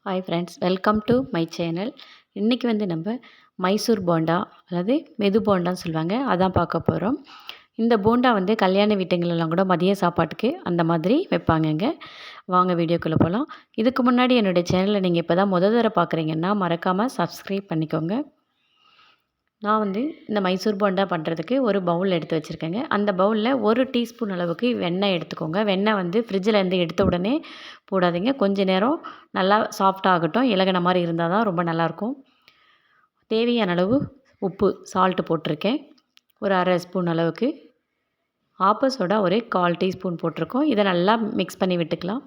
Hi friends, welcome to my channel. இன்றைக்கி நம்ம மைசூர் போண்டா அல்லது மெது போண்டான்னு சொல்லுவாங்க, அதான் பார்க்க போகிறோம். இந்த போண்டா கல்யாண வீட்டுங்களெல்லாம் கூட மதிய சாப்பாட்டுக்கு அந்த மாதிரி வைப்பாங்கங்க. வாங்க வீடியோக்குள்ளே போகலாம். இதுக்கு முன்னாடி என்னுடைய சேனலை நீங்கள் இப்போ தான் தடவை பார்க்குறீங்கன்னா மறக்காமல் சப்ஸ்கிரைப் பண்ணிக்கோங்க. நான் இந்த மைசூர் போண்டா பண்ணுறதுக்கு ஒரு பவுல் எடுத்து வச்சுருக்கேங்க. அந்த பவுலில் 1 டீஸ்பூன் அளவுக்கு வெண்ணெய் எடுத்துக்கோங்க. வெண்ணெய் ஃப்ரிட்ஜிலேருந்து எடுத்த உடனே போடாதீங்க. கொஞ்ச நேரம் நல்லா சாஃப்டாகட்டும். இலகுன மாதிரி இருந்தால் தான் ரொம்ப நல்லாயிருக்கும். தேவையான அளவு உப்பு, சால்ட்டு போட்டிருக்கேன். ஒரு 1/2 ஸ்பூன் அளவுக்கு. ஆப்ப சோடா ஒரு 1/4 டீஸ்பூன் போட்டிருக்கோம். இதை நல்லா மிக்ஸ் பண்ணி விட்டுக்கலாம்.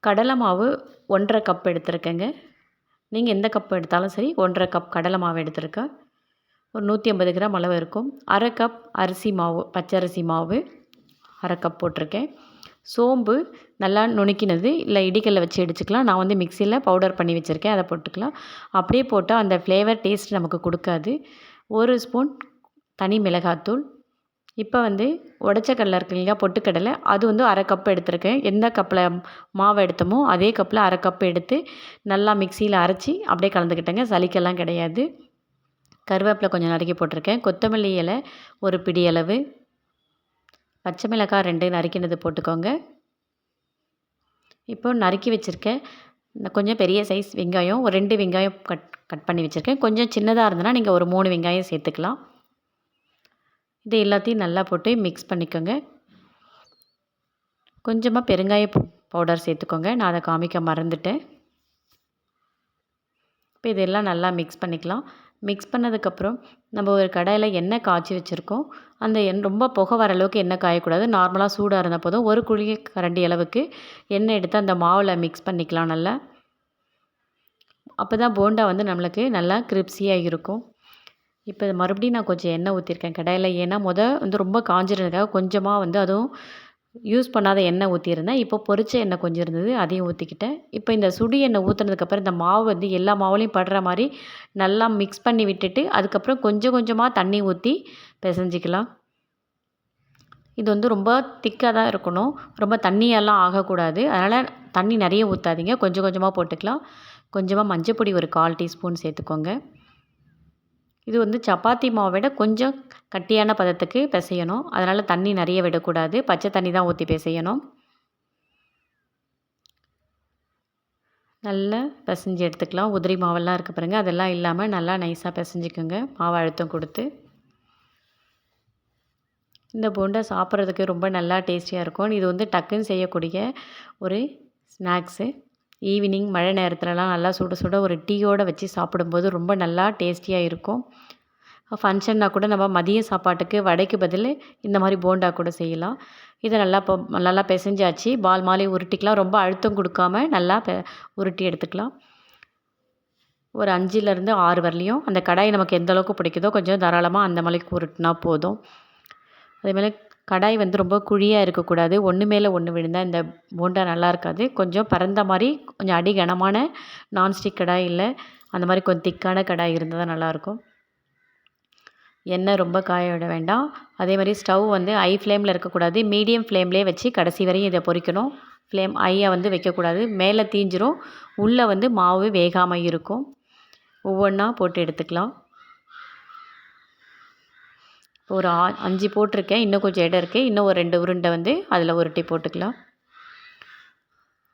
கடலை மாவு 1½ கப் எடுத்துருக்கேங்க. நீங்கள் எந்த கப் எடுத்தாலும் சரி 1½ கப் கடலை மாவு எடுத்துருக்கேன். ஒரு 150 கிராம் அளவு இருக்கும். 1/2 கப் அரிசி மாவு, பச்சரிசி மாவு 1/2 கப் போட்டிருக்கேன். சோம்பு நல்லா நுணுக்கினது, இல்லை இடிக்கல்ல வச்சு இடிச்சுக்கலாம். நான் மிக்சியில் பவுடர் பண்ணி வச்சுருக்கேன், அதை போட்டுக்கலாம். அப்படியே போட்டால் அந்த ஃப்ளேவர் டேஸ்ட் நமக்கு கொடுக்காது. 1 ஸ்பூன் தனி மிளகாத்தூள். இப்போ உடைச்ச கடலை இருக்கு இல்லையா, பொட்டுக்கடலை, அது 1/2 கப் எடுத்திருக்கேன். எந்த கப்பில் மாவு எடுத்தோமோ அதே கப்பில் 1/2 கப் எடுத்து நல்லா மிக்சியில் அரைச்சி அப்படியே கலந்துக்கிட்டேங்க. சலிக்கெல்லாம் கிடையாது. கருவேப்பிலை கொஞ்சம் நறுக்கி போட்டிருக்கேன். கொத்தமல்லி இலை ஒரு பிடி அளவு. பச்சை மிளகாய் 2 நறுக்கினது போட்டுக்கோங்க. இப்போ நறுக்கி வச்சுருக்கேன் கொஞ்சம் பெரிய சைஸ் வெங்காயம், ஒரு 2 வெங்காயம் கட் பண்ணி வச்சுருக்கேன். கொஞ்சம் சின்னதாக இருந்ததுன்னா நீங்கள் ஒரு 3 வெங்காயம் சேர்த்துக்கலாம். இது எல்லாத்தையும் நல்லா போட்டு மிக்ஸ் பண்ணிக்கோங்க. கொஞ்சமாக பெருங்காய பவுடர் சேர்த்துக்கோங்க. நான் அதை காமிக்க மறந்துட்டேன். இப்போ இதெல்லாம் நல்லா மிக்ஸ் பண்ணிக்கலாம். மிக்ஸ் பண்ணதுக்கப்புறம் நம்ம ஒரு கடாயில் எண்ணெய் காய்ச்சி வச்சுருக்கோம். அந்த ரொம்ப புகை வர அளவுக்கு எண்ணெய் காயக்கூடாது. நார்மலாக சூடாக இருந்தால் போதும். ஒரு குழி கரண்டி அளவுக்கு எண்ணெய் எடுத்து அந்த மாவில் மிக்ஸ் பண்ணிக்கலாம் நல்லா. அப்போ தான் போண்டா நம்மளுக்கு நல்லா கிரிப்ஸியாக இருக்கும். இப்போ மறுபடியும் நான் கொஞ்சம் எண்ணெய் ஊற்றிருக்கேன் கடாயில். ஏன்னா ரொம்ப காஞ்சிருந்ததுக்காக கொஞ்சமாக அதுவும் யூஸ் பண்ணாத எண்ணெய் ஊற்றிருந்தேன். இப்போ பொரிச்ச எண்ணெய் கொஞ்சம் இருந்தது, அதையும் ஊற்றிக்கிட்டேன். இப்போ இந்த சுடு எண்ணெய் ஊற்றுனதுக்கப்புறம் இந்த மாவு எல்லா மாவுலேயும் படுற மாதிரி நல்லா மிக்ஸ் பண்ணி விட்டுட்டு அதுக்கப்புறம் கொஞ்சம் கொஞ்சமாக தண்ணி ஊற்றி பிசைஞ்சிக்கலாம். இது ரொம்ப திக்காக தான் இருக்கணும். ரொம்ப தண்ணியெல்லாம் ஆகக்கூடாது. அதனால் தண்ணி நிறைய ஊற்றாதீங்க, கொஞ்சம் கொஞ்சமாக போட்டுக்கலாம். கொஞ்சமாக மஞ்சப்பொடி ஒரு 1/4 டீஸ்பூன் சேர்த்துக்கோங்க. இது சப்பாத்தி மாவை விட கொஞ்சம் கட்டியான பதத்துக்கு பிசையணும். அதனால் தண்ணி நிறைய விடக்கூடாது. பச்சை தண்ணி தான் ஊற்றி பிசையணும். நல்லா பிசைஞ்சு எடுத்துக்கலாம். உதிரி மாவெல்லாம் இருக்குது பாருங்கள், அதெல்லாம் இல்லாமல் நல்லா நைஸாக பிசைஞ்சிக்கோங்க மாவு அழுத்தம் கொடுத்து. இந்த போண்டா சாப்பிட்றதுக்கு ரொம்ப நல்லா டேஸ்டியாக இருக்கும். இது டக்குன்னு செய்யக்கூடிய ஒரு ஸ்நாக்ஸு. ஈவினிங் மழை நேரத்துலலாம் நல்லா சுட சுட ஒரு டீயோடு வச்சு சாப்பிடும்போது ரொம்ப நல்லா டேஸ்டியாக இருக்கும். ஃபங்க்ஷன்னா கூட நம்ம மதிய சாப்பாட்டுக்கு வடைக்கு பதில் இந்த மாதிரி போண்டா கூட செய்யலாம். இதை நல்லா பிசைஞ்சாச்சு. பால் மாதிரி உருட்டிக்கலாம். ரொம்ப அழுத்தம் கொடுக்காம நல்லா உருட்டி எடுத்துக்கலாம். ஒரு 5லேருந்து 6 வரலையும் அந்த கடாய் நமக்கு எந்த அளவுக்கு பிடிக்குதோ கொஞ்சம் தாராளமாக அந்த மாதிரிக்கு உருட்டினா போதும். அதேமாதிரி கடாய் ரொம்ப குழியாக இருக்கக்கூடாது. ஒன்று மேலே ஒன்று விழுந்தால் இந்த போண்டா நல்லா இருக்காது. கொஞ்சம் பரந்த மாதிரி கொஞ்சம் அடி கனமான நான்ஸ்டிக் கடாய், இல்லை அந்த மாதிரி கொஞ்சம் திக்கான கடாய் இருந்தால் தான் நல்லாயிருக்கும். எண்ணெய் ரொம்ப காய விட வேண்டாம். அதே மாதிரி ஸ்டவ் ஹை ஃப்ளேமில் இருக்கக்கூடாது. மீடியம் ஃப்ளேம்லேயே வச்சு கடைசி வரையும் இதை பொரிக்கணும். ஃப்ளேம் ஹையாக வைக்கக்கூடாது. மேலே தீஞ்சிரும், உள்ளே மாவு வேகாமல் இருக்கும். ஒவ்வொன்றா போட்டு எடுத்துக்கலாம். ஒரு 5 போட்டிருக்கேன். இன்னும் கொஞ்சம் இடம் இருக்குது. இன்னும் ஒரு 2 உருண்டை அதில் உருட்டி போட்டுக்கலாம்.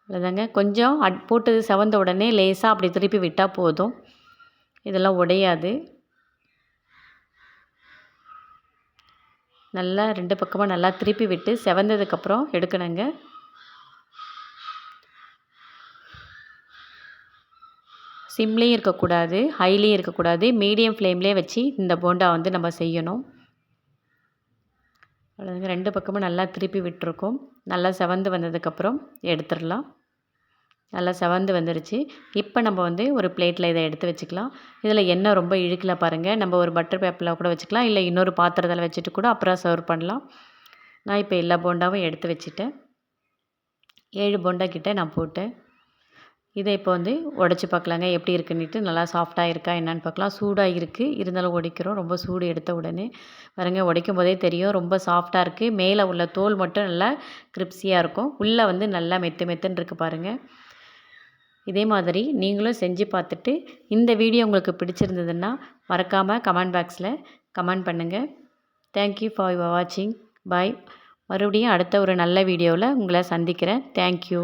அவ்வளோதாங்க. கொஞ்சம் போட்டது செவந்த உடனே லேசாக அப்படி திருப்பி விட்டால் போதும். இதெல்லாம் உடையாது. நல்லா 2 பக்கமாக நல்லா திருப்பி விட்டு செவந்ததுக்கப்புறம் எடுக்கணுங்க. சிம்லேயும் இருக்கக்கூடாது, ஹைலேயும் இருக்கக்கூடாது. மீடியம் ஃப்ளேம்லேயே வச்சு இந்த போண்டா நம்ம செய்யணும். அவ்வளோதாங்க. 2 பக்கமும் நல்லா திருப்பி விட்டுருக்கோம். நல்லா செவந்து வந்ததுக்கப்புறம் எடுத்துடலாம். நல்லா செவந்து வந்துருச்சு. இப்போ நம்ம ஒரு பிளேட்டில் இதை எடுத்து வச்சுக்கலாம். இதில் எண்ணெய் ரொம்ப இழுக்கல பாருங்கள். நம்ம ஒரு பட்டர் பேப்பரில் கூட வச்சுக்கலாம், இல்லை இன்னொரு பாத்திரத்தில் வச்சுட்டு கூட அப்புறம் சர்வ் பண்ணலாம். நான் இப்போ எல்லா போண்டாவும் எடுத்து வச்சுட்டேன். 7 போண்டா கிட்ட நான் போட்டேன். இதை இப்போ உடச்சி பார்க்கலாங்க எப்படி இருக்குன்னுட்டு. நல்லா சாஃப்டாக இருக்கா என்னன்னு பார்க்கலாம். சூடாக இருக்குது, இருந்தாலும் உடைக்கிறோம். ரொம்ப சூடு எடுத்த உடனே பாருங்க, உடைக்கும் போதே தெரியும் ரொம்ப சாஃப்டாக இருக்குது. மேலே உள்ள தோல் மட்டும் நல்லா கிரிப்ஸியாக இருக்கும். உள்ளே நல்லா மெத்து மெத்துன்னு இருக்குது பாருங்கள். இதே மாதிரி நீங்களும் செஞ்சு பார்த்துட்டு இந்த வீடியோ உங்களுக்கு பிடிச்சிருந்ததுன்னா மறக்காமல் கமெண்ட் பாக்ஸில் கமெண்ட் பண்ணுங்கள். தேங்க்யூ ஃபார் வாட்சிங். பாய். மறுபடியும் அடுத்த ஒரு நல்ல வீடியோவில் உங்களை சந்திக்கிறேன். தேங்க்யூ.